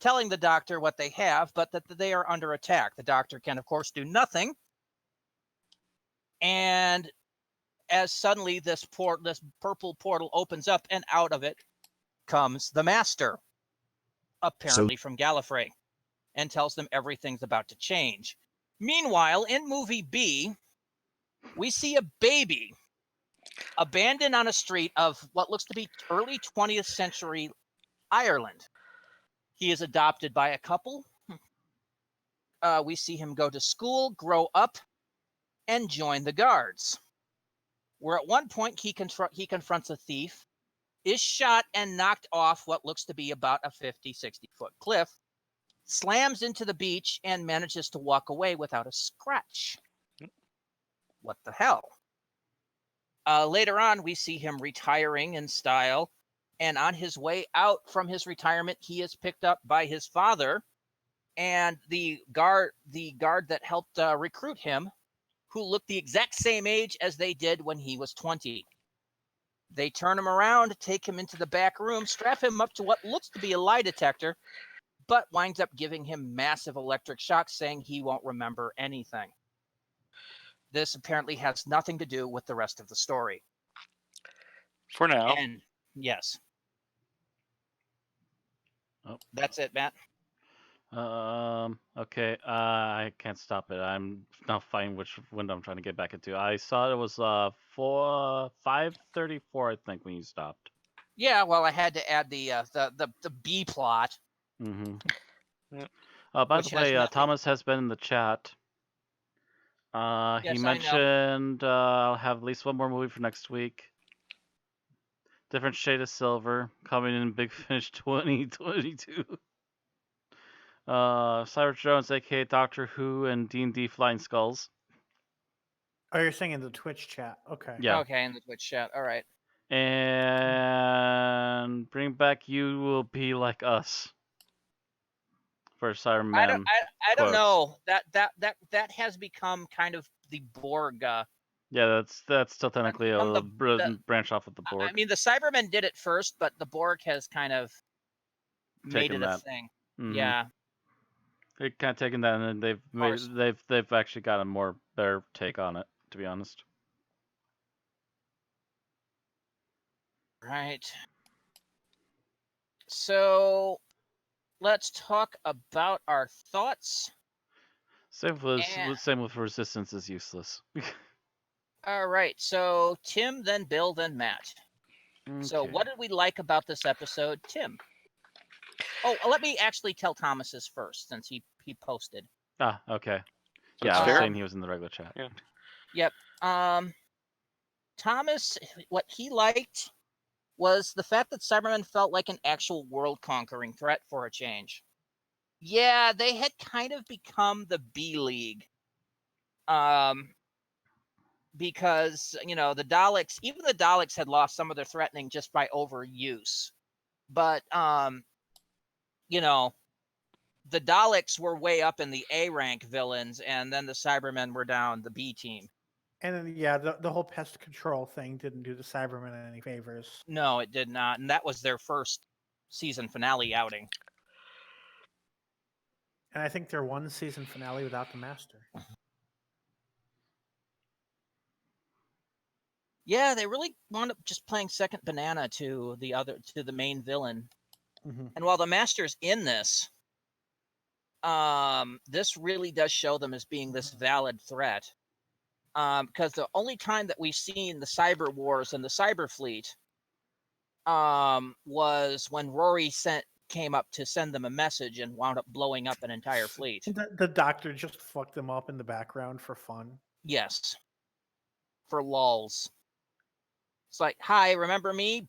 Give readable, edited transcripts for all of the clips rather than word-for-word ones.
telling the Doctor what they have, but that they are under attack. The Doctor can, of course, do nothing. And as suddenly this purple portal opens up, and out of it comes the Master, apparently from Gallifrey, and tells them everything's about to change. Meanwhile, in movie B, we see a baby abandoned on a street of what looks to be early 20th century Ireland. He is adopted by a couple. We see him go to school, grow up, and join the guards. Where at one point he confronts a thief, is shot and knocked off what looks to be about a 50, 60-foot cliff, slams into the beach, and manages to walk away without a scratch. What the hell? Later on, we see him retiring in style, and on his way out from his retirement, he is picked up by his father and the guard that helped recruit him, who looked the exact same age as they did when he was 20. They turn him around, take him into the back room, strap him up to what looks to be a lie detector, but winds up giving him massive electric shocks, saying he won't remember anything. This apparently has nothing to do with the rest of the story. For now. And yes. Oh. That's it, Matt. Okay. I can't stop it. I'm now finding which window I'm trying to get back into. I saw it was 5:34, I think, when you stopped. Yeah, well, I had to add the B plot. Mm-hmm. Yep. By Which the has way, nothing- Thomas has been in the chat. Yes, He I know. mentioned I'll have at least one more movie for next week. Different Shade of Silver coming in Big Finish 2022. Cyrus Jones, aka Doctor Who, and D&D Flying Skulls. Oh, you're saying in the Twitch chat. Okay. Yeah. Okay, in the Twitch chat. All right. And Bring Back You Will Be Like Us. For Cybermen. I don't quotes. know. That has become kind of the Borg. Yeah, that's still technically a the- branch off of the Borg. I mean, the Cybermen did it first, but the Borg has kind of made Taken it a that. thing. Mhm. Yeah. They've kind of taken that, and then course. they've actually got a more better take on it, to be honest. Right. So let's talk about our thoughts. Same with Resistance is useless. All right. So Tim, then Bill, then Matt. So Okay. what did we like about this episode, Tim? Oh, let me actually tell Thomas's first, since he posted. Ah, okay. That's Yeah, I was fair. saying he was in the regular chat. Yeah. Yep. Thomas, what he liked was the fact that Cybermen felt like an actual world-conquering threat for a change. Yeah, they had kind of become the B League. Because, the Daleks, even the Daleks had lost some of their threatening just by overuse. But, the Daleks were way up in the A rank villains, and then the Cybermen were down the B team. And then, yeah, the whole pest control thing didn't do the Cybermen any favors. No, it did not. And that was their first season finale outing. And I think they're one season finale without the Master. Yeah, they really wound up just playing second banana to the main villain. Mm-hmm. And while the Master's in this, this really does show them as being this valid threat. Because the only time that we've seen the Cyber Wars and the Cyber Fleet was when Rory came up to send them a message and wound up blowing up an entire fleet. The Doctor just fucked them up in the background for fun. Yes. For lulz. It's like, hi, remember me?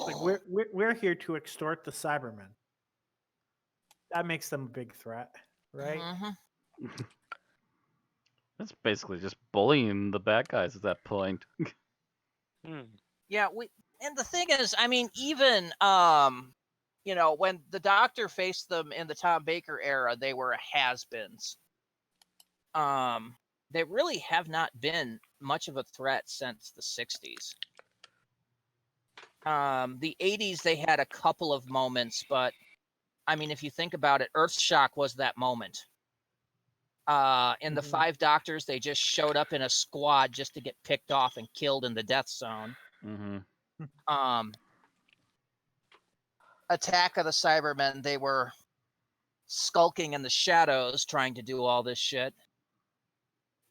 Like we're here to extort the Cybermen. That makes them a big threat, right? Mm-hmm. That's basically just bullying the bad guys at that point. Yeah, and the thing is, I mean, even when the Doctor faced them in the Tom Baker era, they were has-beens. They really have not been much of a threat since the 60s. The 80s, they had a couple of moments, but I mean, if you think about it, Earthshock was that moment. In the Mhm. 5 Doctors, they just showed up in a squad just to get picked off and killed in the death zone. Mm-hmm. Attack of the Cybermen, they were skulking in the shadows trying to do all this shit.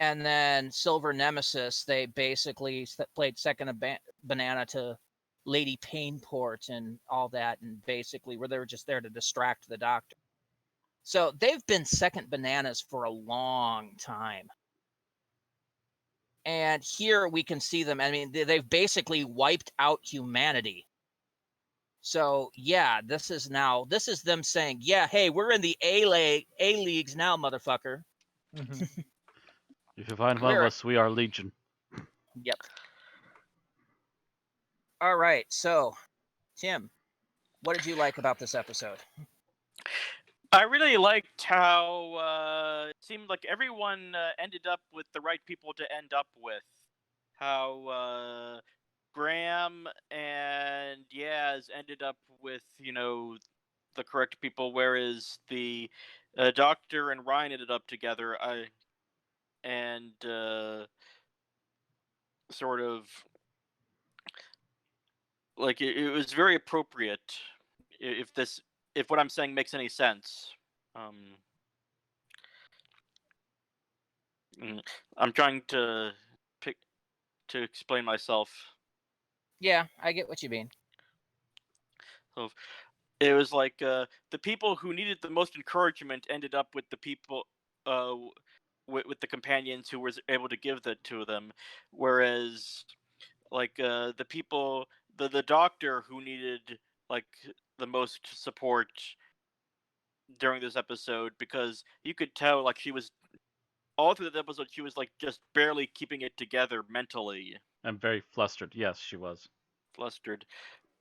And then Silver Nemesis, they basically played second banana to Lady Painport and all that, and basically they were just there to distract the Doctor. So they've been second bananas for a long time. And here we can see them. I mean, they've basically wiped out humanity. So yeah, this is them saying, yeah, hey, we're in the A leagues now, motherfucker. Mhm. If you find one of us, we are Legion. Yep. All right, so Tim, what did you like about this episode? I really liked how it seemed like everyone ended up with the right people to end up with. How Graham and Yaz ended up with, the correct people, whereas the Doctor and Ryan ended up together. And sort of like it was very appropriate. If what I'm saying makes any sense. I'm trying to explain myself. Yeah, I get what you mean. So it was like the people who needed the most encouragement ended up with the people with the companions who was able to give that to them, whereas like the people the doctor who needed like the most support during this episode, because you could tell like she was all through the episode she was like just barely keeping it together mentally. I'm very flustered. Yes, she was. Flustered.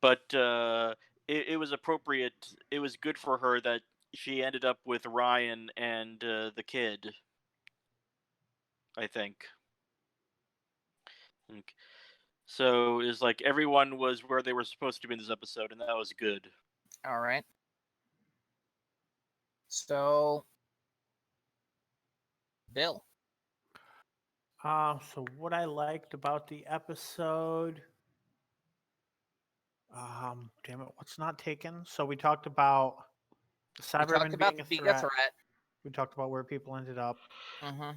But it was appropriate. It was good for her that she ended up with Ryan and the kid, I think. So it's like everyone was where they were supposed to be in this episode, and that was good. All right. So, Bill. So what I liked about the episode, damn it, what's not taken? So we talked about the We talked Cybermen about being a threat. threat. We talked about where people ended up. Mm-hmm.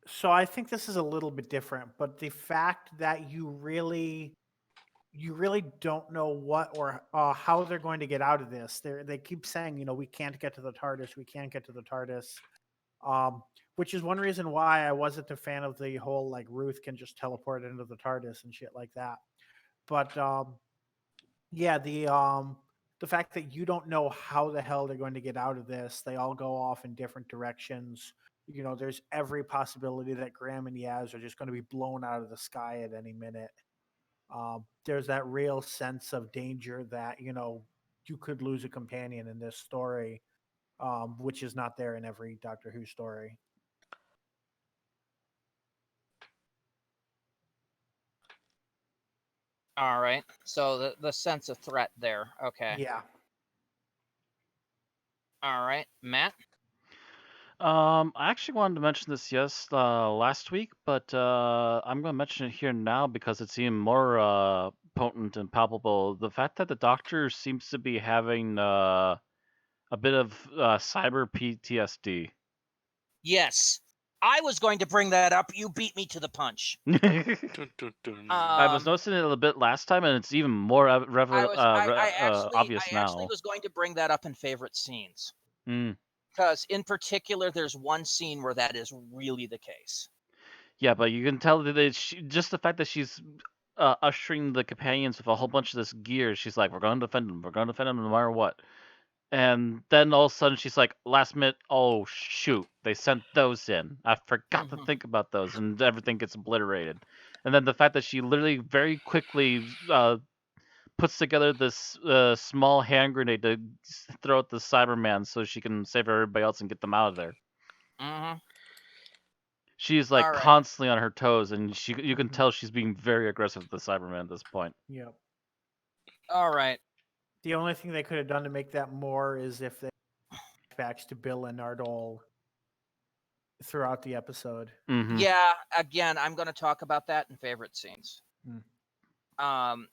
So I think this is a little bit different, but the fact that you really don't know what or how they're going to get out of this. They keep saying, we can't get to the TARDIS. We can't get to the TARDIS. Which is one reason why I wasn't a fan of the whole like Ruth can just teleport into the TARDIS and shit like that. But yeah, the fact that you don't know how the hell they're going to get out of this, they all go off in different directions. There's every possibility that Graham and Yaz are just going to be blown out of the sky at any minute. There's that real sense of danger that you could lose a companion in this story, which is not there in every Doctor Who story. All right. So the sense of threat there. Okay. Yeah. All right, Matt. I actually wanted to mention this last week, but I'm going to mention it here now because it's even more potent and palpable. The fact that the Doctor seems to be having a bit of cyber PTSD. Yes, I was going to bring that up. You beat me to the punch. Dun, dun, dun. I was noticing it a bit last time, and it's even more obvious I now. actually was going to bring that up in favorite scenes. Mm. Because in particular, there's one scene where that is really the case. Yeah, but you can tell that just the fact that she's ushering the companions with a whole bunch of this gear. She's like, "We're going to defend them. We're going to defend them no matter what." And then all of a sudden, she's like, "Last minute, oh shoot, they sent those in. I forgot to think about those," and everything gets obliterated. And then the fact that she literally very quickly puts together this small hand grenade to throw at the Cyberman so she can save everybody else and get them out of there. Mm-hmm. She's like All right. constantly on her toes, and you can Mhm. tell she's being very aggressive with the Cybermen at this point. Yep. All right. The only thing they could have done to make that more is if they flashbacks to Bill and Nardole throughout the episode. Mm-hmm. Yeah. Again, I'm going to talk about that in favorite scenes. Mm.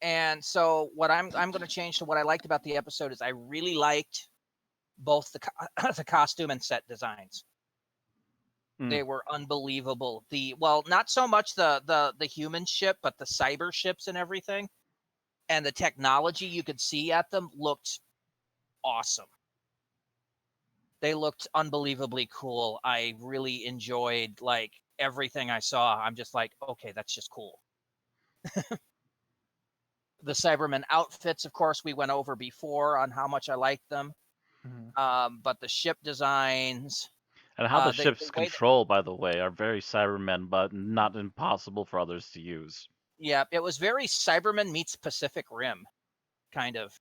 And so what I'm going to change to what I liked about the episode is I really liked both the costume and set designs. They were unbelievable. Not so much the human ship, but the cyber ships and everything, and the technology you could see at them looked awesome. They looked unbelievably cool. I really enjoyed like everything I saw. I'm just like, okay, that's just cool. The Cybermen outfits, of course, we went over before on how much I liked them. Mhm. But the ship designs, And how the the ships way control, by the way, are very Cybermen, but not impossible for others to use. yeah, it was very Cybermen meets Pacific Rim, kind of.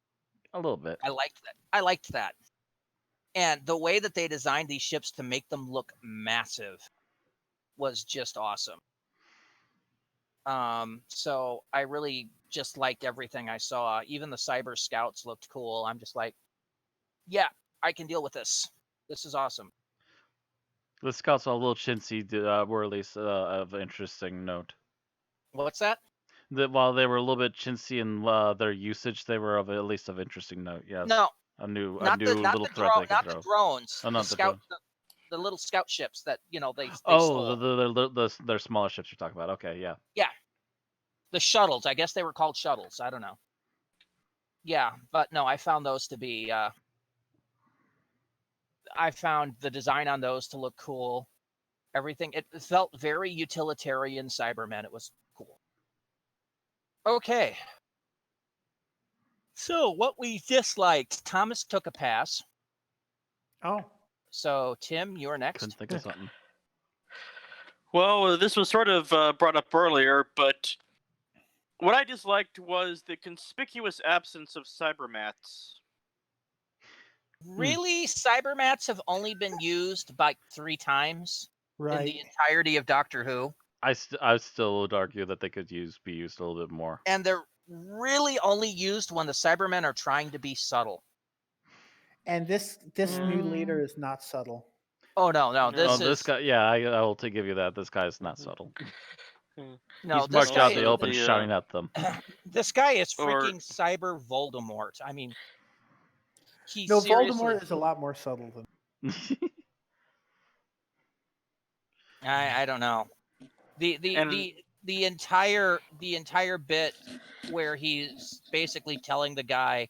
A little bit. I liked that. And the way that they designed these ships to make them look massive was just awesome. So I really just liked everything I saw. Even the cyber scouts looked cool. I'm just like, yeah, I can deal with this. This is awesome. The scouts are a little chintzy, were at least of interesting note. What's that? While they were a little bit chintzy in their usage, they were at least of interesting note. Yes. No, A new not little threat they could not throw. the drones. Oh, The not the scout, drone. the little scout ships that they Oh, stole. their smaller ships you're talking about. Okay, yeah. Yeah, the shuttles. I guess they were called shuttles. I don't know. Yeah, but no, I found those to be. I found the design on those to look cool. Everything, it felt very utilitarian Cybermen. It was cool. Okay. So what we disliked, Thomas took a pass. Oh. So Tim, you're next. Couldn't think of something. Well, this was sort of brought up earlier, but what I disliked was the conspicuous absence of cybermats. Really, cybermats have only been used like 3 times in Right. the entirety of Doctor Who, I still would argue that they could be used a little bit more. and they're really only used when the Cybermen are trying to be subtle. And this new leader is not subtle. Oh no, No. This guy, yeah, I will give you that. This guy is not subtle. no, He's this marched guy out in the open, shouting at them. this guy is Or- freaking Cyber Voldemort. I mean, he No, seriously. Voldemort is a lot more subtle than. I don't know. The entire bit where he's basically telling the guy,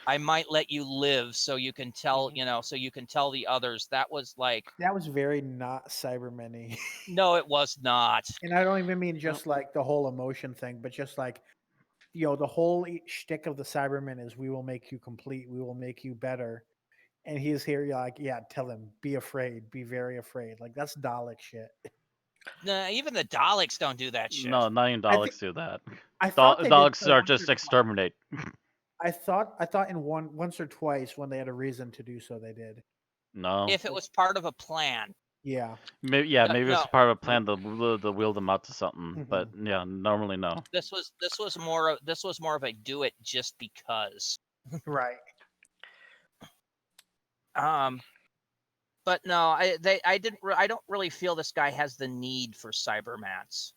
I might let you live so you can tell, so you can tell the others. That was like, That was very not Cybermen-y. no, it was not. And I don't even mean just like the whole emotion thing, but just like, the whole shtick of the Cybermen is we will make you complete, we will make you better. And he's here, you're like, yeah, tell him, be afraid, be very afraid. Like, that's Dalek shit. Nah, even the Daleks don't do that shit. No, not even I Daleks think- do that. I thought they did Daleks so are once just or twice. exterminate. I thought in once or twice when they had a reason to do so, they did. No. If it was part of a plan. Yeah. Maybe No. it's part of a plan to wheel them out to something. But yeah, normally no. This was more of a do it just because. Right. But no, I don't really feel this guy has the need for cybermats.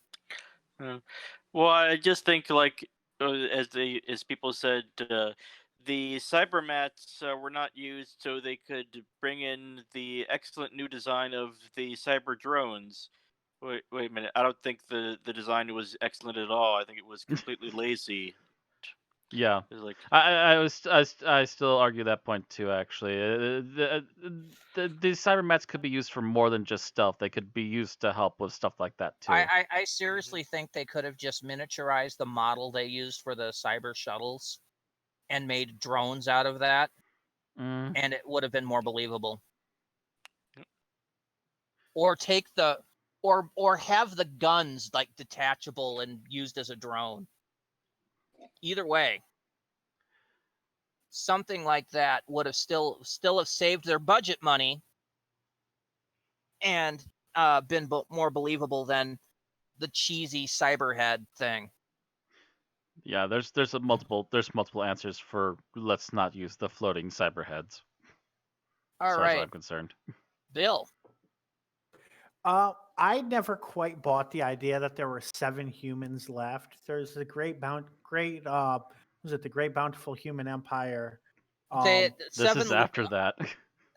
Well, I just think like as people said, the cybermats were not used so they could bring in the excellent new design of the cyber drones. Wait a minute. I don't think the design was excellent at all. I think it was completely lazy. Yeah, It was like I still argue that point too. Actually, the cybermats could be used for more than just stealth. They could be used to help with stuff like that too. I seriously think they could have just miniaturized the model they used for the cyber shuttles and made drones out of that, and it would have been more believable. Or or have the guns like detachable and used as a drone. Either way, something like that would have still have saved their budget money and been more believable than the cheesy Cyberhead thing. Yeah, there's multiple answers for let's not use the floating cyberheads. All as far as right, I'm concerned. Bill. I never quite bought the idea that there were 7 humans left. There's the was it the Great Bountiful Human Empire? They This seven. is after that.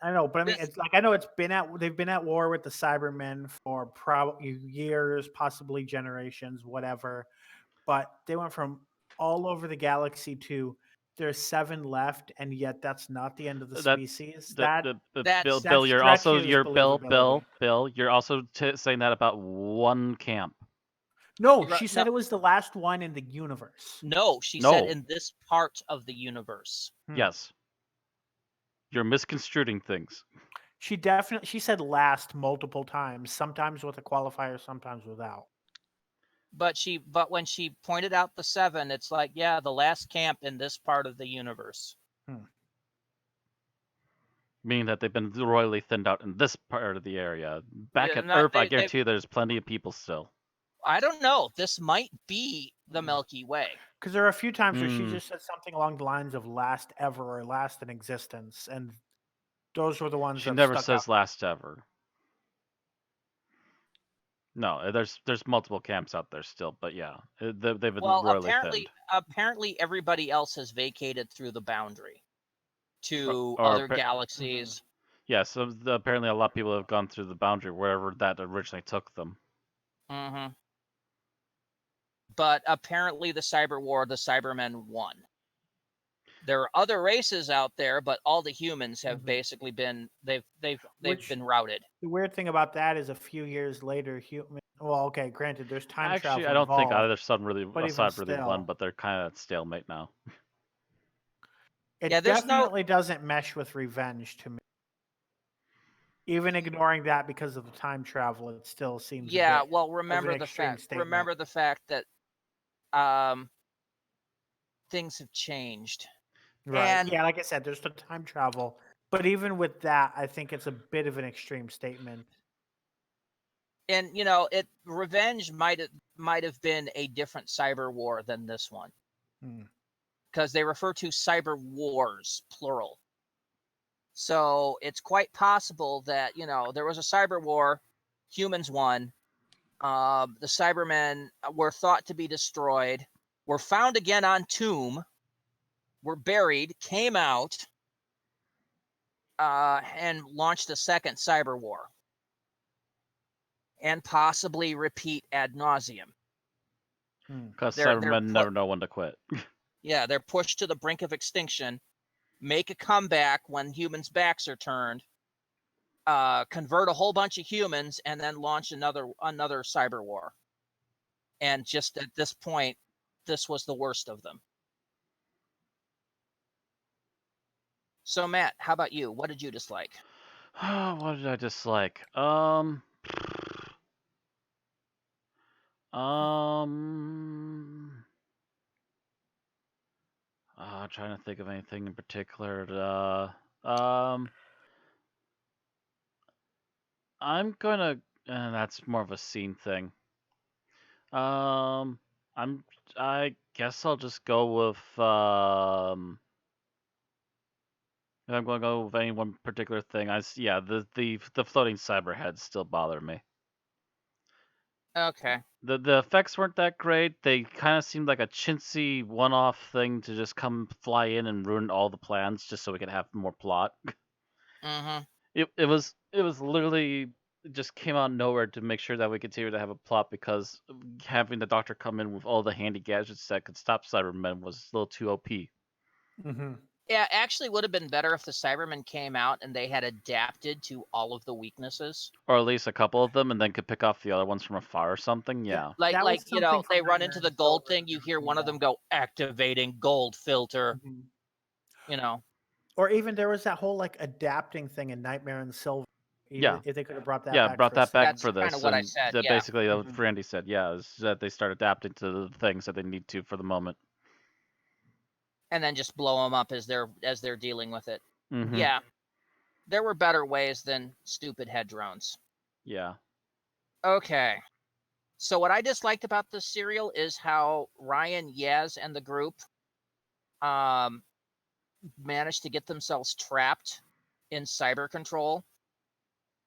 I know, but I mean, This- it's like I know they've been at war with the Cybermen for probably years, possibly generations, whatever. But they went from all over the galaxy to there's 7 left, and yet that's not the end of the That- species. Bill, That's- Bill, you're also stretches Bill, you're also saying that about one camp. No, Right, she said no. it was the last one in the universe. No, she No. said in this part of the universe. Yes. You're misconstruing things. She said last multiple times, sometimes with a qualifier, sometimes without. But when she pointed out the 7, it's like, yeah, the last camp in this part of the universe. Meaning that they've been royally thinned out in this part of the area. Back Yeah, at no, Earth, I they- guarantee you there's plenty of people still. I don't know. This might be the Milky Way. Because there are a few times where she Hmm. just said something along the lines of last ever or last in existence, and those were the ones She that never stuck says out. last ever. No, there's multiple camps out there still, but yeah, they've been Well, royally apparently everybody else has vacated through the boundary to Or other appa- galaxies. thinned. Yeah, so apparently a lot of people have gone through the boundary wherever that originally took them. Mm-hmm. But apparently the Cybermen won. There are other races out there, but all the humans have basically been they've been routed. The weird thing about that is a few years later, well, okay, granted, there's time travel Actually, I don't think involved. either side really but even really won, still. but they're kind of at stalemate now. It Yeah, there's no- definitely doesn't mesh with Revenge to me. Even ignoring that because of the time travel, it still seems Yeah, a bit well, of an remember extreme statement. the fact that things have changed. Right. And Yeah, like I said, there's the time travel. But even with that, I think it's a bit of an extreme statement. and Revenge might have been a different cyber war than this one. Because they refer to cyber wars, plural. So it's quite possible that, there was a cyber war, humans won, the Cybermen were thought to be destroyed, were found again on Tomb, were buried, came out, and launched a second cyber war. And possibly repeat ad nauseum. Because Cybermen never know when to quit. Yeah, they're pushed to the brink of extinction, make a comeback when humans' backs are turned, convert a whole bunch of humans, and then launch another cyber war. And just at this point, this was the worst of them. So Matt, how about you? What did you dislike? What did I dislike? Trying to think of anything in particular. I'm gonna. That's more of a scene thing. I guess I'll just go with. If I'm going to go with any one particular thing, the floating cyberheads still bother me. Okay. The effects weren't that great. They kind of seemed like a chintzy one-off thing to just come fly in and ruin all the plans just so we could have more plot. Mm-hmm. It was literally just came out of nowhere to make sure that we continue to have a plot because having the Doctor come in with all the handy gadgets that could stop Cybermen was a little too OP. Yeah, actually would have been better if the Cybermen came out and they had adapted to all of the weaknesses. Or at least a couple of them, and then could pick off the other ones from afar or something. Yeah. Like something they from run Nightmare into on the gold Silver. thing, you hear one of them go, activating gold filter. Or even there was that whole like adapting thing in Nightmare on Silver. Yeah. If they could have brought that Yeah, back. brought that back That's for this. kinda what I and said, that yeah. Basically, what Randy said, yeah, is that they start adapting to the things that they need to for the moment. And then just blow them up as they're dealing with it. Mhm. Yeah. There were better ways than stupid head drones. Yeah. Okay. So what I disliked about this serial is how Ryan, Yaz, and the group managed to get themselves trapped in cyber control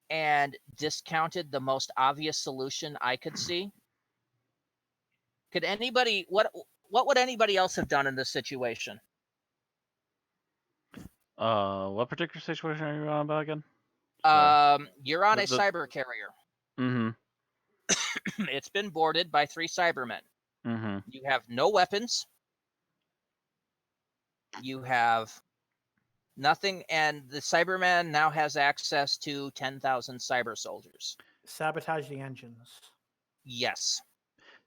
and discounted the most obvious solution I could see. Could anybody what would anybody else have done in this situation? What particular situation are you on about again? Sorry. You're on a The- cyber carrier. Mm-hmm. It's been boarded by 3 Cybermen. Mm-hmm. You have no weapons. You have nothing, and the Cyberman now has access to 10,000 cyber soldiers. Sabotage the engines. Yes.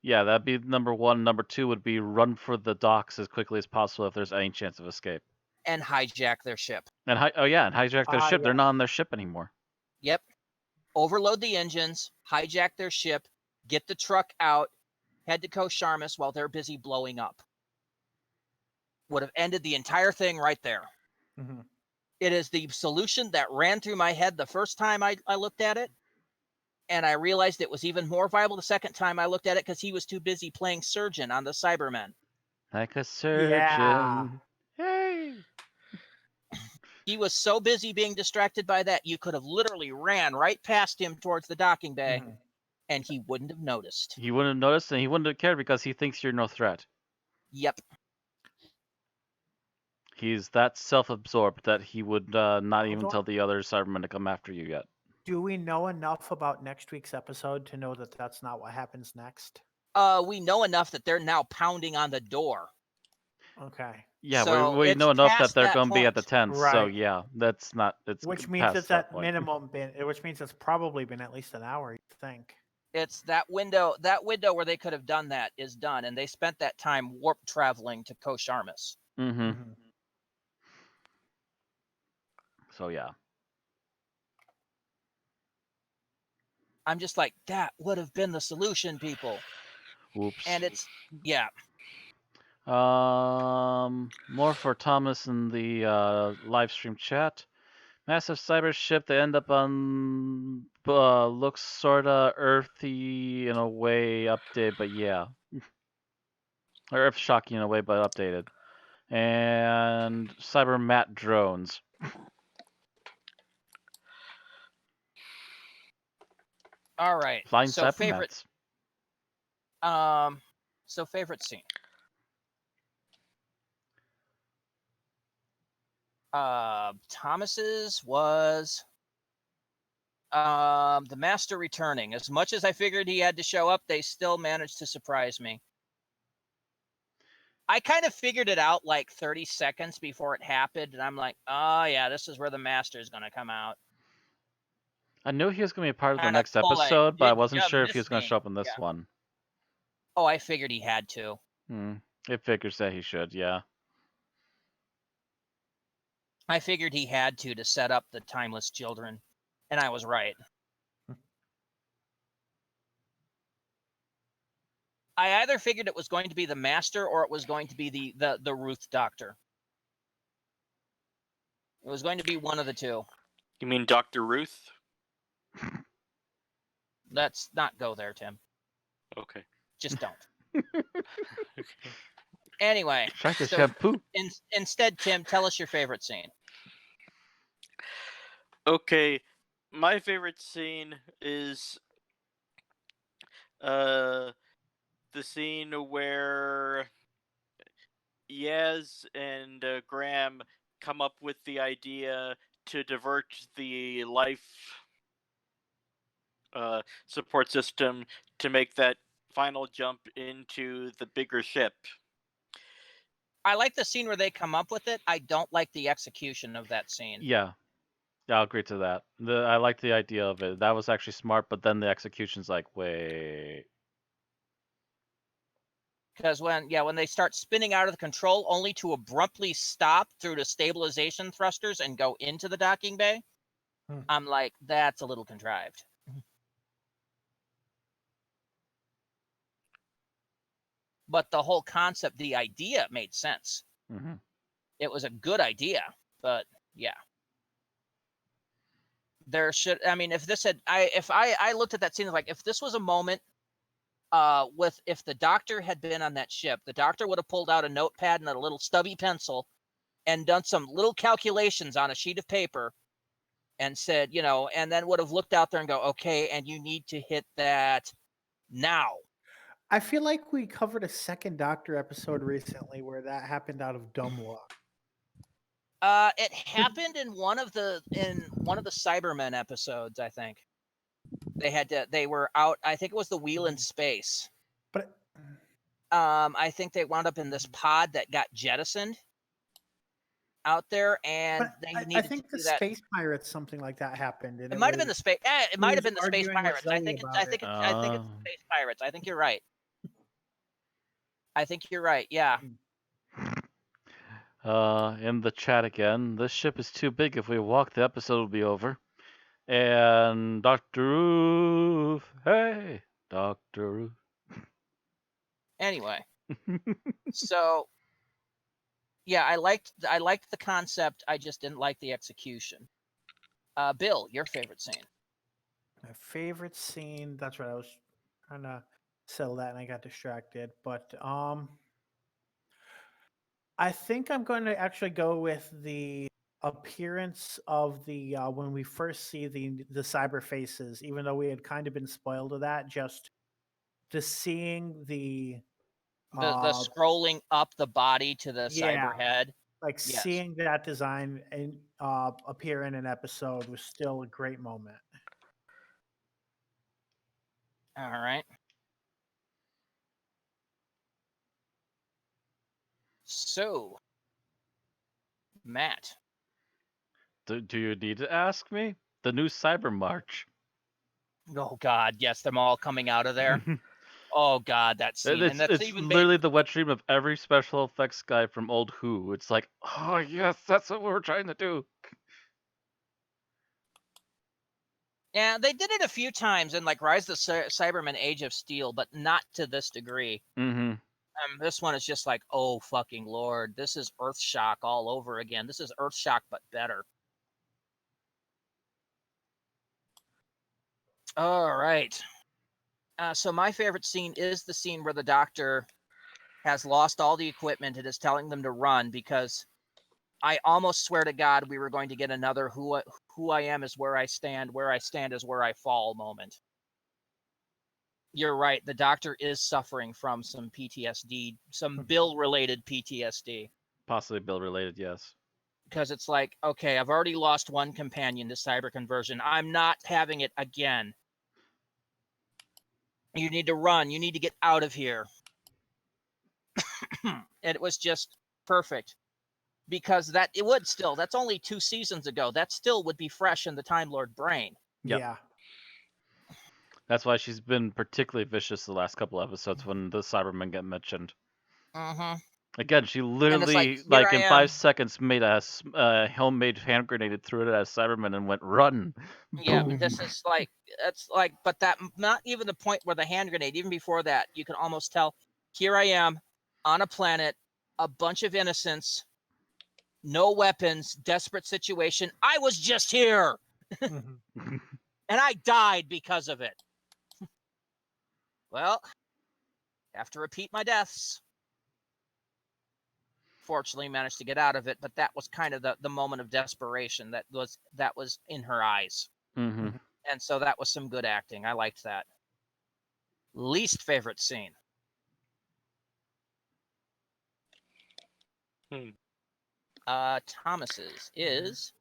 Yeah, that'd be number one. Number two would be run for the docks as quickly as possible if there's any chance of escape. And hijack their ship. And and hijack their ship. They're yes. not on their ship anymore. Yep. Overload the engines, hijack their ship, get the truck out, head to Kosharmus while they're busy blowing up. Would have ended the entire thing right there. Mm-hmm. It is the solution that ran through my head the first time I looked at it. And I realized it was even more viable the second time I looked at it because he was too busy playing surgeon on the Cybermen. Like a surgeon. Yeah. Hey. He was so busy being distracted by that, you could have literally ran right past him towards the docking bay, Mhm. and he wouldn't have noticed. He wouldn't have noticed, and he wouldn't have cared because he thinks you're no threat. Yep. He's that self-absorbed that he would not even Although- tell the other Cybermen to come after you yet. Do we know enough about next week's episode to know that that's not what happens next? We know enough that they're now pounding on the door. Okay. Yeah, So we it's know enough that past they're that going to be at the point. tent. So Right. yeah, that's not. It's Which means past it's that at point. minimum been, which means it's probably been at least an hour, you think. It's that window where they could have done that is done, and they spent that time warp traveling to Kosharmus. Mm-hmm. Mhm. So yeah. I'm just like, that would have been the solution, people. Oops. And it's, yeah. More for Thomas in the live stream chat. Massive cyber ship. They end up on looks sorta earthy in a way, updated, but yeah, or earth shocking in a way, but updated. And cyber mat drones. All right. Flying So cyber favorite, mats. favorite scene. Thomas's was the master returning. As much as I figured he had to show up, they still managed to surprise me. I kind of figured it out like 30 seconds before it happened, and I'm like, oh yeah, this is where the master's gonna come out. I knew he was going to be a part of the Kinda next cool, like, episode, but I did wasn't ya sure if miss he was going to me? show up in this Yeah. one. Oh, I figured he had to. It figures that he should, yeah. I figured he had to set up the timeless children, and I was right. I either figured it was going to be the master or it was going to be the Ruth doctor. It was going to be one of the two. You mean Dr. Ruth? Let's not go there, Tim. Okay. Just don't. Okay. Anyway, Try the so shampoo. instead, Tim, tell us your favorite scene. Okay, my favorite scene is the scene where Yaz and Graham come up with the idea to divert the life support system to make that final jump into the bigger ship. I like the scene where they come up with it. I don't like the execution of that scene. Yeah. I'll agree to that. I like the idea of it. That was actually smart, but then the execution's like, wait. Because when they start spinning out of the control only to abruptly stop through the stabilization thrusters and go into the docking bay, I'm like, that's a little contrived. But the whole concept, the idea made sense. Mm-hmm. It was a good idea, but yeah. There should, I mean, if this had, I looked at that scene like, if this was a moment, if the doctor had been on that ship, the doctor would have pulled out a notepad and a little stubby pencil and done some little calculations on a sheet of paper and said, and then would have looked out there and go, okay, and you need to hit that now. I feel like we covered a second Doctor episode recently where that happened out of dumb luck. It happened in one of the Cybermen episodes, I think. They were out, I think it was the Wheel in Space. But I think they wound up in this pod that got jettisoned out there, and they needed I think to the do that. Space Pirates, something like that happened. And It might have been the space. It might have been the Space arguing with Pirates. I Zoe think about I think it. I think it's the Space Pirates. I think you're right. I think you're right. Yeah. In the chat again, this ship is too big. If we walk, the episode will be over. And Dr. Roof, hey, Dr. Roof. Anyway, so yeah, I liked the concept. I just didn't like the execution. Bill, your favorite scene? My favorite scene. That's right. I was trying to settle that and I got distracted. But I think I'm going to actually go with the appearance of the when we first see the cyber faces. Even though we had kind of been spoiled of that, just seeing the The scrolling up the body to the cyber head. like Yes. seeing that design and appear in an episode was still a great moment. All right. So, Matt. Do you need to ask me? The new Cyber March. Oh God, yes, them all coming out of there. Oh God, that scene. It's, And that's it's even literally the wet dream of every special effects guy from old Who. It's like, oh yes, that's what we're trying to do. Yeah, they did it a few times in like Rise of the Cybermen Age of Steel, but not to this degree. Mm-hmm. This one is just like, oh fucking Lord, this is Earthshock all over again. This is Earthshock but better. All right. So my favorite scene is the scene where the doctor has lost all the equipment and is telling them to run, because I almost swear to God we were going to get another who I am is where I stand is where I fall moment. You're right. The doctor is suffering from some PTSD, some Bill-related PTSD. Possibly Bill-related, yes. Because it's like, okay, I've already lost one companion to cyber conversion. I'm not having it again. You need to run. You need to get out of here. And it was just perfect. Because that's only 2 seasons ago. That still would be fresh in the Time Lord brain. Yep. Yeah. That's why she's been particularly vicious the last couple episodes when the Cybermen get mentioned. Mm-hmm. Again, she literally, like in 5 seconds, made a homemade hand grenade, threw it at a Cyberman, and went, run! Yeah, Boom. this is but that, not even the point where the hand grenade, even before that, you can almost tell, here I am, on a planet, a bunch of innocents, no weapons, desperate situation. I was just here! Mm-hmm. And I died because of it. Well, have to repeat my deaths. Fortunately, managed to get out of it, but that was kind of the moment of desperation that was in her eyes. Mm-hmm. And so that was some good acting. I liked that. Least favorite scene. Thomas's is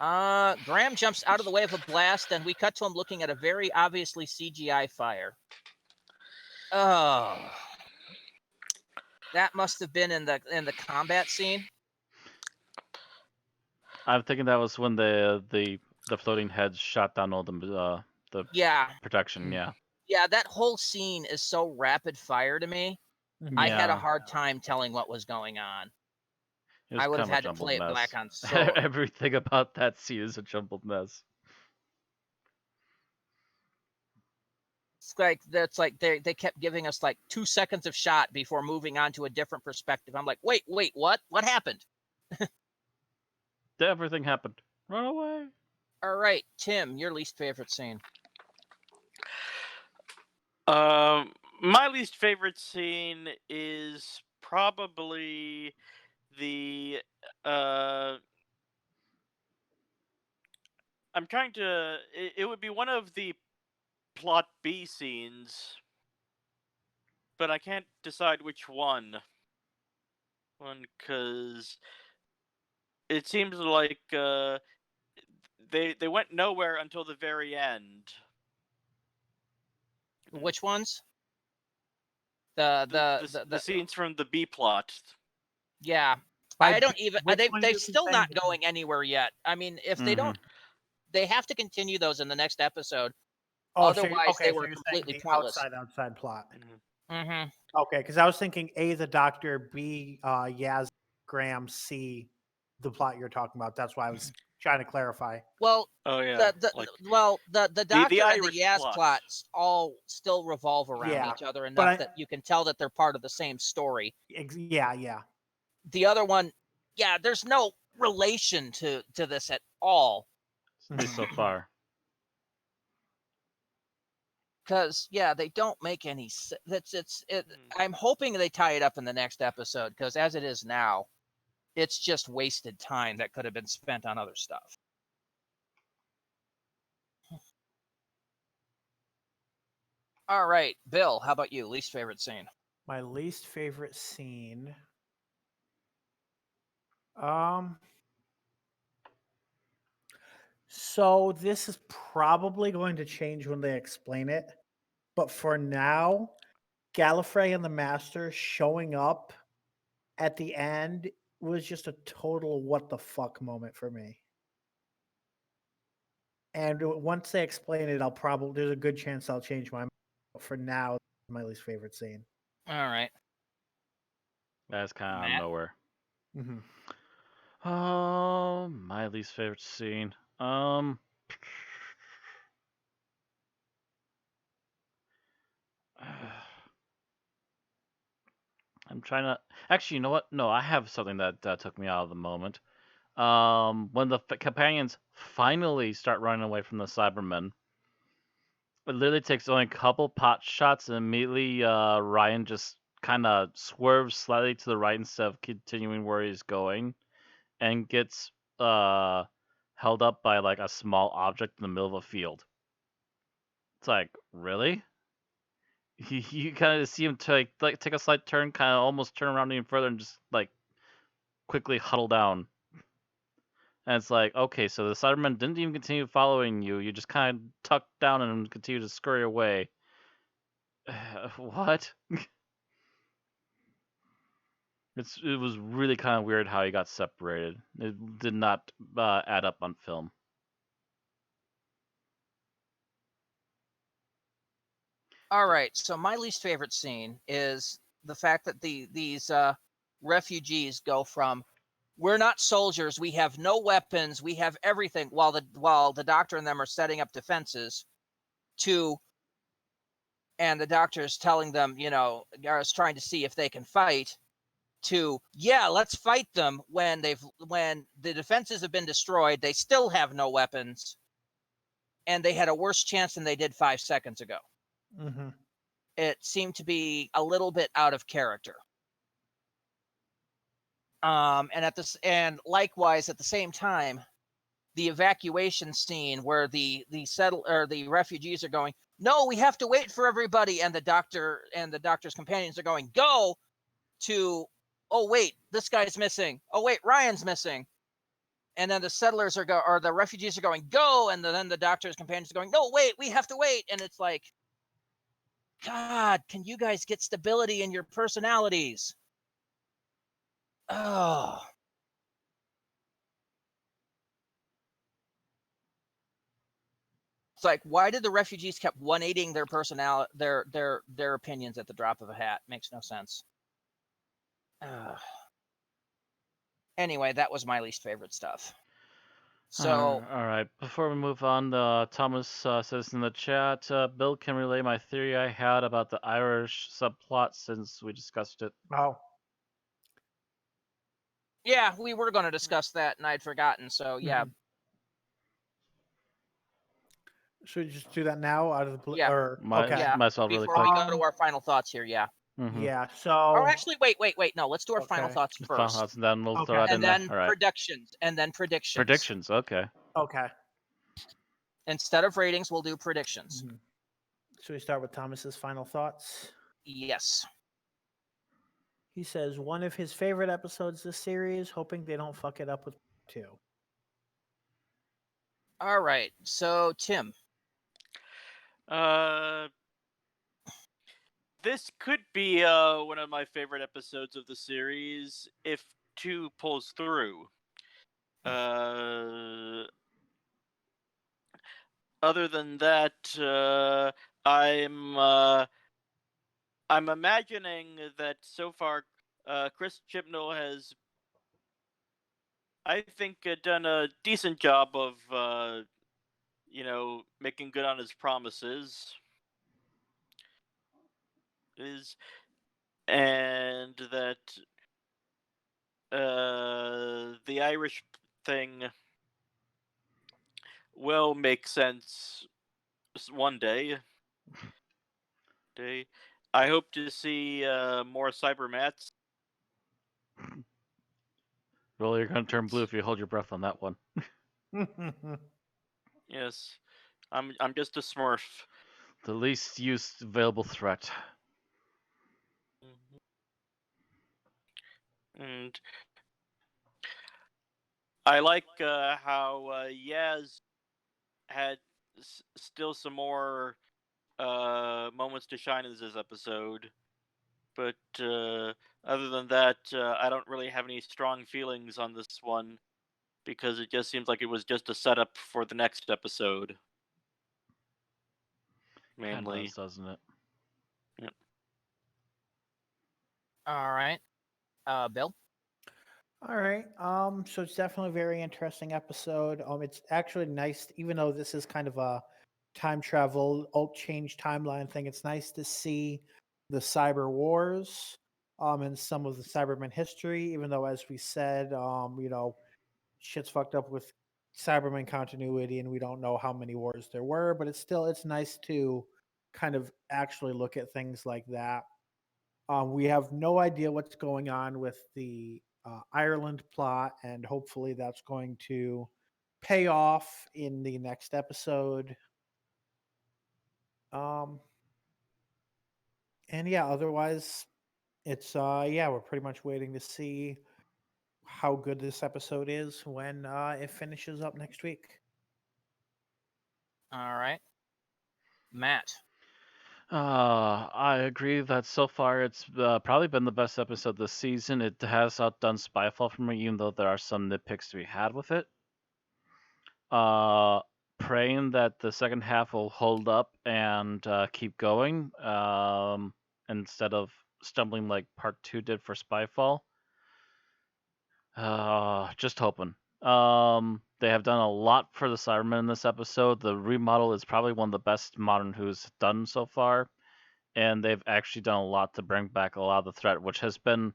Graham jumps out of the way of a blast, and we cut to him looking at a very obviously CGI fire. Oh, that must have been in the combat scene. I'm thinking that was when the floating heads shot down all the protection. Yeah. Yeah, that whole scene is so rapid fire to me. I had a hard time telling what was going on. I would have had to play it black on soul. Everything about that scene is a jumbled mess. It's like they kept giving us like 2 seconds of shot before moving on to a different perspective. I'm like, wait, what? What happened? Everything happened. Run away. All right, Tim, your least favorite scene. My least favorite scene is probably the I'm trying to. It would be one of the plot B scenes, but I can't decide which one. Because it seems like they went nowhere until the very end. Which ones? The scenes from the B plot. Yeah, By I don't even. which one They're you still saying? not going anywhere yet. I mean, if they don't, they have to continue those in the next episode. Oh, Otherwise, they were you're saying completely the pointless. outside plot. Mm-hmm. Okay, because I was thinking A, the Doctor, B, Yaz, Graham, C, the plot you're talking about. That's why I was trying to clarify. Well, Oh yeah, the the Doctor and the Irish Yaz plots. plots all still revolve around Yeah, each other but enough that you can tell that they're part of the same story. Yeah. The other one, yeah, there's no relation to this at all. At least so far. Because yeah, they don't make any sense. I'm hoping they tie it up in the next episode, because as it is now, it's just wasted time that could have been spent on other stuff. All right, Bill, how about you? Least favorite scene? My least favorite scene. So this is probably going to change when they explain it, but for now, Gallifrey and the Master showing up at the end was just a total what the fuck moment for me. And once they explain it, there's a good chance I'll change my mind. But for now, my least favorite scene. All right. That's kind of out of Matt? nowhere. Mm-hmm. Oh, my least favorite scene. I'm trying to. Actually, you know what? No, I have something that took me out of the moment. When the companions finally start running away from the Cybermen, it literally takes only a couple pot shots, and immediately Ryan just kind of swerves slightly to the right instead of continuing where he's going, and gets held up by like a small object in the middle of a field. It's like, really? You kind of see him take a slight turn, kind of almost turn around even further, and just like quickly huddle down. And it's like, okay, so the Cybermen didn't even continue following you. You just kind of tucked down and continue to scurry away. What? It was really kind of weird how he got separated. It did not add up on film. All right. So my least favorite scene is the fact that these refugees go from, we're not soldiers, we have no weapons, we have everything, while the Doctor and them are setting up defenses, to, and the Doctor is telling them, is trying to see if they can fight, to, yeah, let's fight them, when the defenses have been destroyed, they still have no weapons, and they had a worse chance than they did 5 seconds ago. Mm-hmm. It seemed to be a little bit out of character. And likewise at the same time, the evacuation scene where the refugees are going, no, we have to wait for everybody, and the Doctor's companions are going, go, to, oh wait, this guy's missing. Oh wait, Ryan's missing. And then the refugees are going, go, and then the Doctor's companions are going, no, wait, we have to wait. And it's like, God, can you guys get stability in your personalities? Oh. It's like, why did the refugees kept 180ing their personality, their opinions at the drop of a hat? Makes no sense. Anyway, that was my least favorite stuff. So, all right. Before we move on, Thomas says in the chat, Bill can relay my theory I had about the Irish subplot since we discussed it. Oh. Yeah, we were going to discuss that, and I'd forgotten. So, yeah. Should we just do that now out of the blue? Yeah. Or Might okay. Yeah. as well really Before quick. we go to our final thoughts here, yeah. Mhm. Yeah. So. Or actually, wait. No, let's do our final Okay. thoughts Final first, thoughts, and then we'll throw Okay. that in and there. then All right. predictions, and then predictions. Predictions. Okay. Okay. Instead of ratings, we'll do predictions. Mhm. Should we start with Thomas's final thoughts? Yes. He says one of his favorite episodes this series, hoping they don't fuck it up with 2. All right. So, Tim. This could be one of my favorite episodes of the series if 2 pulls through. Other than that, I'm imagining that so far, Chris Chibnall has, I think, done a decent job of, making good on his promises. And that the Irish thing will make sense one day. I hope to see more Cybermats. Well, you're gonna turn blue if you hold your breath on that one. Yes, I'm just a Smurf. The least used available threat. And I like how Yaz had still some more moments to shine in this episode. But other than that, I don't really have any strong feelings on this one because it just seems like it was just a setup for the next episode. Kinda Mainly. does, doesn't it? Yep. All right. Bill. All right. So it's definitely a very interesting episode. It's actually nice, even though this is kind of a time travel, alt change timeline thing. It's nice to see the cyber wars, and some of the Cybermen history. Even though, as we said, shit's fucked up with Cybermen continuity, and we don't know how many wars there were. But it's nice to kind of actually look at things like that. We have no idea what's going on with the Ireland plot, and hopefully that's going to pay off in the next episode. And yeah, otherwise, it's we're pretty much waiting to see how good this episode is when it finishes up next week. All right. Matt. I agree that so far it's probably been the best episode this season. It has outdone Spyfall for me, even though there are some nitpicks to be had with it. Praying that the second half will hold up and keep going, instead of stumbling like part 2 did for Spyfall. Just hoping. They have done a lot for the Cybermen in this episode. The remodel is probably one of the best Modern Who's done so far, and they've actually done a lot to bring back a lot of the threat, which has been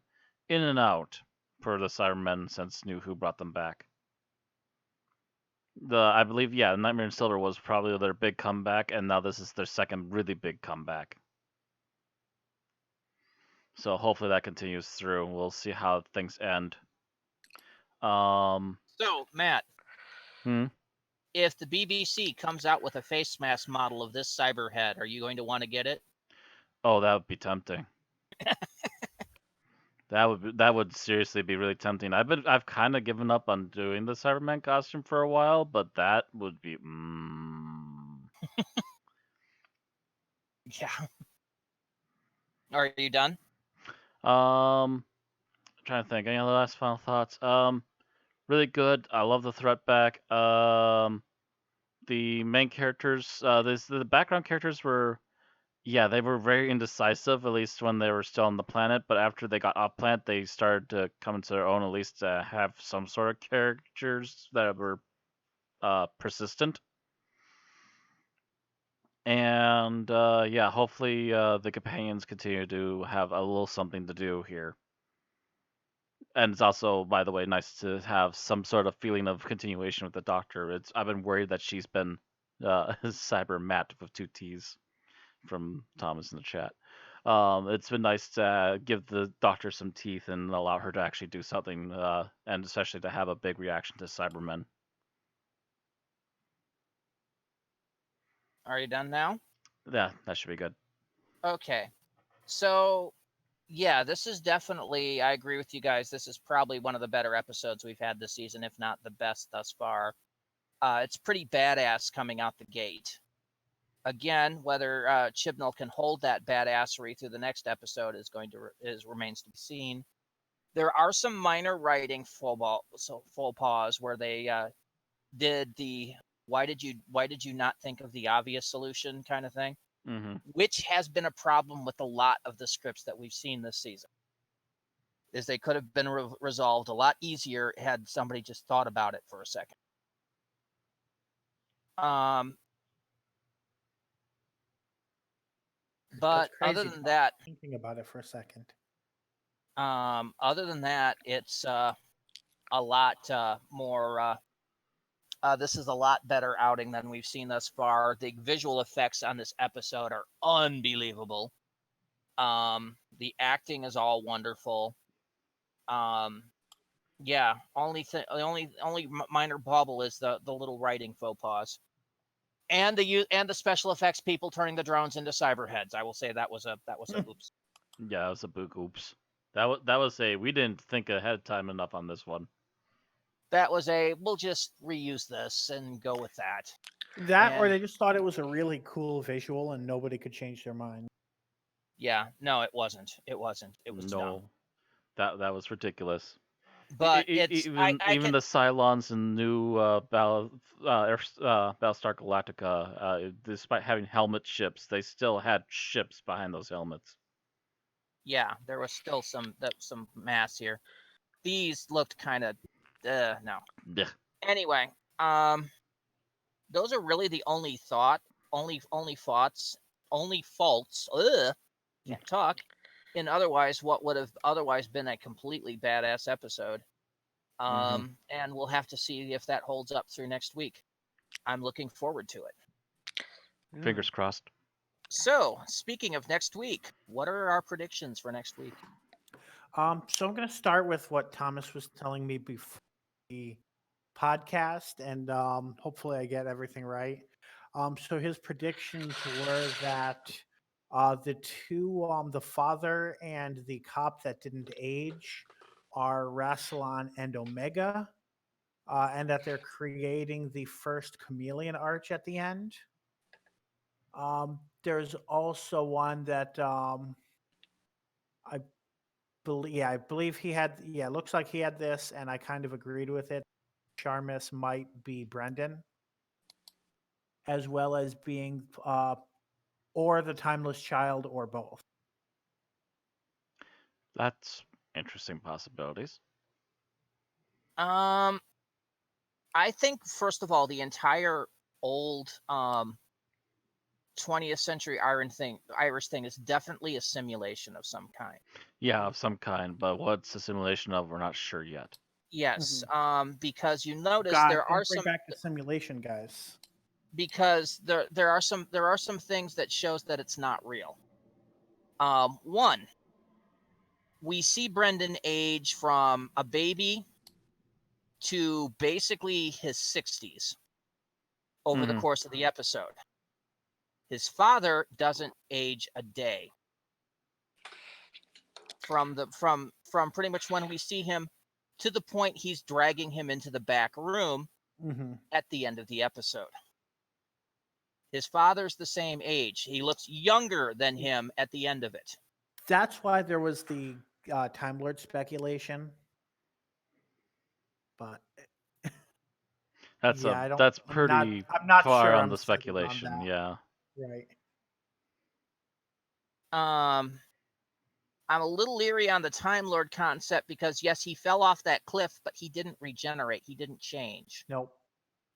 in and out for the Cybermen since New Who brought them back. I believe, Nightmare in Silver was probably their big comeback, and now this is their second really big comeback. So hopefully that continues through. We'll see how things end. So, Matt. Hmm? If the BBC comes out with a face mask model of this cyberhead, are you going to want to get it? Oh, that would be tempting. That would seriously be really tempting. I've kind of given up on doing the Cyberman costume for a while, but that would be. Yeah. Are you done? I'm trying to think. Any other last final thoughts? Really good. I love the threat back. The main characters, the background characters were, they were very indecisive, at least when they were still on the planet. But after they got off planet, they started to come into their own, at least to have some sort of characters that were persistent. And hopefully the companions continue to have a little something to do here. And it's also, by the way, nice to have some sort of feeling of continuation with the Doctor. I've been worried that she's been Cyber Matt with 2 T's from Thomas in the chat. It's been nice to give the doctor some teeth and allow her to actually do something, and especially to have a big reaction to Cybermen. Are you done now? Yeah, that should be good. Okay. So, yeah, this is definitely, I agree with you guys. This is probably one of the better episodes we've had this season, if not the best thus far. It's pretty badass coming out the gate. Again, whether Chibnall can hold that badassery through the next episode remains to be seen. There are some minor writing faux pas where they did the why did you not think of the obvious solution kind of thing, which has been a problem with a lot of the scripts that we've seen this season. Is they could have been resolved a lot easier had somebody just thought about it for a second. But other than that, thinking about it for a second. Other than that, it's a lot more. This is a lot better outing than we've seen thus far. The visual effects on this episode are unbelievable. The acting is all wonderful. Yeah, only minor bubble is the little writing faux pas, and the special effects people turning the drones into cyberheads. I will say that was a oops. Yeah, that was a book oops. That was a we didn't think ahead of time enough on this one. That was a we'll just reuse this and go with that. Or they just thought it was a really cool visual and nobody could change their mind. Yeah, no, it wasn't. It was dumb. That was ridiculous. But it's even the Cylons and new Battlestar Galactica, despite having helmet ships, they still had ships behind those helmets. Yeah, there was still some mass here. These looked kind of no. Yeah. Anyway, those are really the only faults. Can't talk. In otherwise, what would have otherwise been a completely badass episode. And we'll have to see if that holds up through next week. I'm looking forward to it. Fingers crossed. So, speaking of next week, what are our predictions for next week? So I'm going to start with what Thomas was telling me before the podcast, and hopefully I get everything right. So his predictions were that the two, the father and the cop that didn't age, are Rassilon and Omega, and that they're creating the first chameleon arch at the end. There's also one that I believe he had. Yeah, looks like he had this, and I kind of agreed with it. Sharmus might be Brendan, as well as being or the Timeless Child, or both. That's interesting possibilities. I think first of all, the entire old 20th century Irish thing is definitely a simulation of some kind. Yeah, of some kind, but what's a simulation of, we're not sure yet. Yes, because you notice there are some back to simulation, guys. Because there are some things that shows that it's not real. One, we see Brendan age from a baby to basically his 60s over the course of the episode. His father doesn't age a day. From pretty much when we see him to the point he's dragging him into the back room at the end of the episode. His father's the same age. He looks younger than him at the end of it. That's why there was the Time Lord speculation. But that's pretty I'm not far sure on the speculation. On yeah. Right. I'm a little leery on the Time Lord concept because yes, he fell off that cliff, but he didn't regenerate. He didn't change. Nope.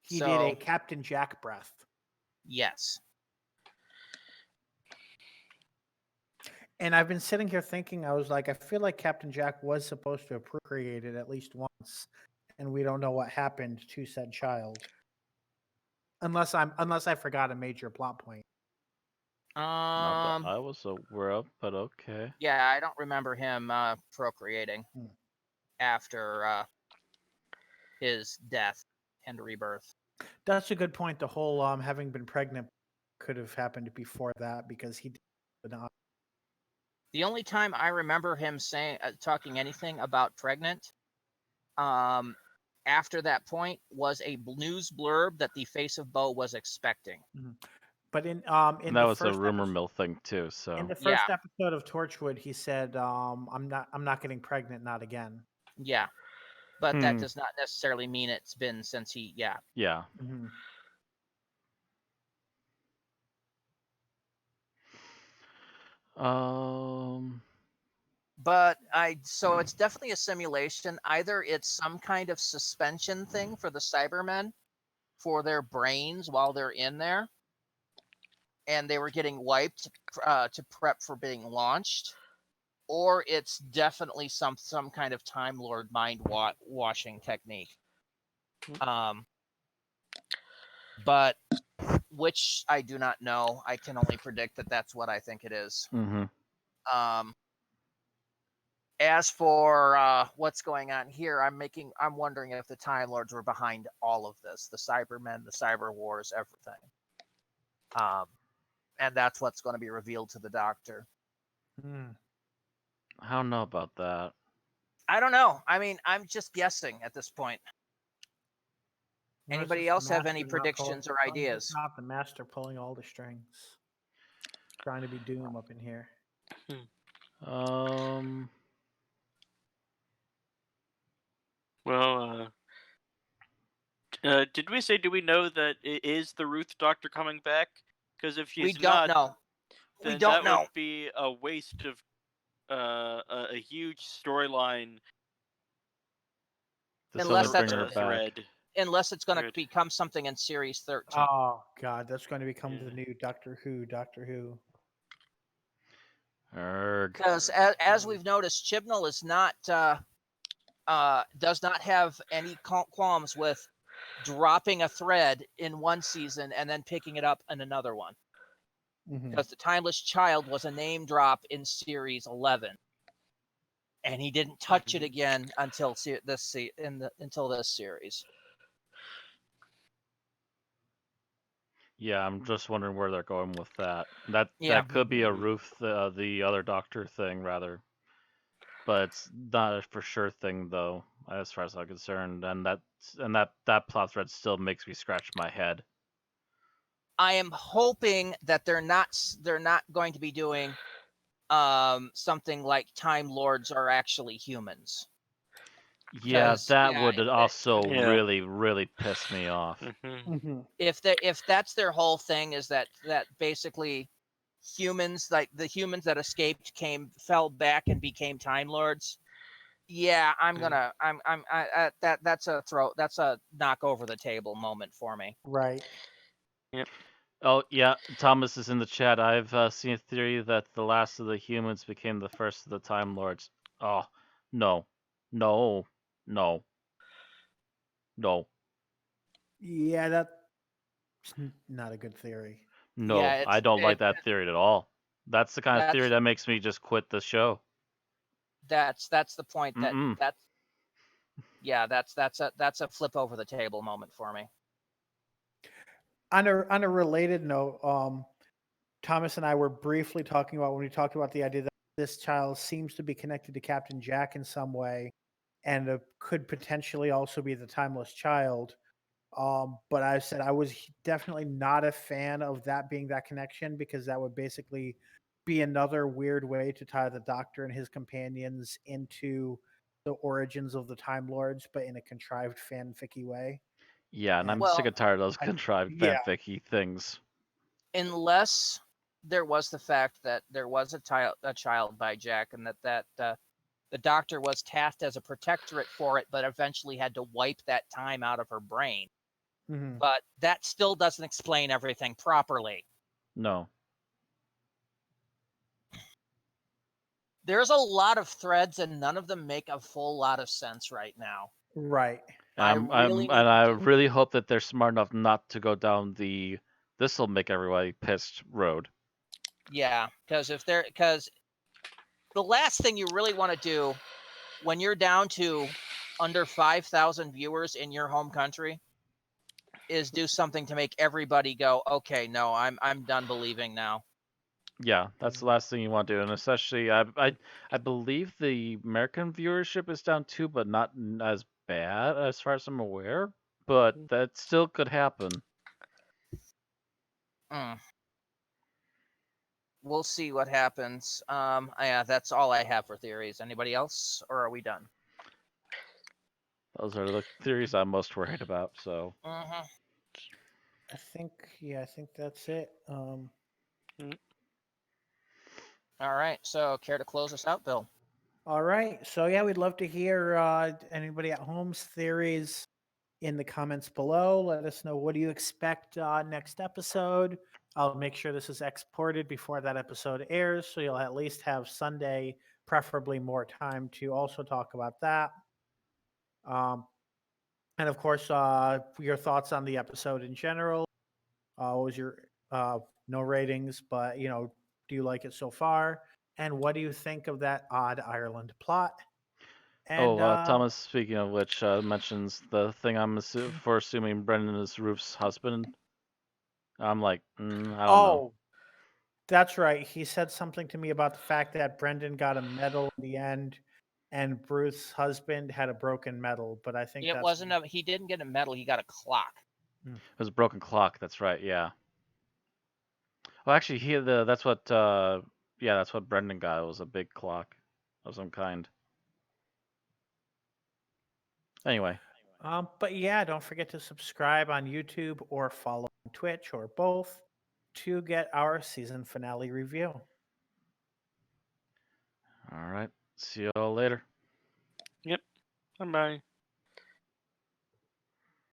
He did a Captain Jack breath. Yes. And I've been sitting here thinking, I was like, I feel like Captain Jack was supposed to have procreated at least once, and we don't know what happened to said child. unless I forgot a major plot point. Not that I was aware of, but okay. Yeah, I don't remember him procreating after his death and rebirth. That's a good point. The whole having been pregnant could have happened before that because he did not. The only time I remember him saying talking anything about pregnant after that point was a news blurb that the face of Bo was expecting. But in And that the was a first rumor episode, mill thing too. So in the Yeah. first episode of Torchwood, he said, I'm not getting pregnant, not again." Yeah. But that does not necessarily mean it's been since he, yeah. yeah. But so it's definitely a simulation. Either it's some kind of suspension thing for the Cybermen for their brains while they're in there, and they were getting wiped to prep for being launched, or it's definitely some kind of Time Lord mind washing technique. But which I do not know. I can only predict that that's what I think it is. As for what's going on here, I'm wondering if the Time Lords were behind all of this, the Cybermen, the Cyber Wars, everything. And that's what's going to be revealed to the Doctor. I don't know about that. I don't know. I mean, I'm just guessing at this point. Anybody else have any predictions or ideas? Not the Master pulling all the strings, trying to be Doom up in here. Well, did we say? Do we know that it is the Ruth Doctor coming back? Because if she's we don't not, know. Then we don't that know. would be a waste of a huge storyline. Unless that's bring her back. Unless it's going to become something in series 13. Oh God, that's going to become the new Doctor Who. Because as we've noticed, Chibnall is not does not have any qualms with dropping a thread in one season and then picking it up in another one. Because the Timeless Child was a name drop in series 11, and he didn't touch it again until until this series. Yeah, I'm just wondering where they're going with that. That could be a Ruth, the other Doctor thing, rather. But it's not a for sure thing, though, as far as I'm concerned. And that plot thread still makes me scratch my head. I am hoping that they're not going to be doing something like Time Lords are actually humans. Yeah, that would also really, really piss me off. If that's their whole thing, is that basically humans, like the humans that escaped, fell back and became Time Lords. Yeah, that's a knock over the table moment for me. Right. Yep. Oh yeah, Thomas is in the chat. I've seen a theory that the last of the humans became the first of the Time Lords. Oh, no. Yeah, that's not a good theory. No, Yeah, I don't like that theory at all. That's the kind of theory that makes me just quit the show. That's the point. That's a flip over the table moment for me. On a related note, Thomas and I were briefly talking about when we talked about the idea that this child seems to be connected to Captain Jack in some way, and could potentially also be the Timeless Child. But I said I was definitely not a fan of that being that connection, because that would basically be another weird way to tie the Doctor and his companions into the origins of the Time Lords, but in a contrived fanficky way. Yeah, and I'm sick and tired of those contrived fanficky things. Unless there was the fact that there was a child by Jack, and that the Doctor was tasked as a protectorate for it, but eventually had to wipe that time out of her brain. But that still doesn't explain everything properly. No. There's a lot of threads, and none of them make a full lot of sense right now. Right. I really need I to. really hope that they're smart enough not to go down the "this'll make everybody pissed" road. Yeah, because the last thing you really want to do when you're down to under 5,000 viewers in your home country is do something to make everybody go, okay, no, I'm done believing now. Yeah, that's the last thing you want to do, and especially I believe the American viewership is down too, but not as bad as far as I'm aware. But that still could happen. Mm. We'll see what happens. Yeah, that's all I have for theories. Anybody else, or are we done? Those are the theories I'm most worried about. So Mm-hmm. I think that's it. All right. So, care to close us out, Bill? All right. So yeah, we'd love to hear anybody at home's theories in the comments below. Let us know, what do you expect next episode. I'll make sure this is exported before that episode airs, so you'll at least have Sunday, preferably more time to also talk about that. And of course, your thoughts on the episode in general. What was your no ratings, but do you like it so far? And what do you think of that odd Ireland plot? And Thomas, speaking of which, mentions the thing for assuming Brendan is Ruth's husband. I'm like, I don't know. That's right. He said something to me about the fact that Brendan got a medal in the end, and Bruce's husband had a broken medal. But I think It wasn't a. He didn't get a medal. He got a clock. It was a broken clock. That's right. Yeah. Well, actually, that's what that's what Brendan got. It was a big clock of some kind. Anyway. But yeah, don't forget to subscribe on YouTube or follow on Twitch or both to get our season finale review. All right. See you all later. Yep. Bye.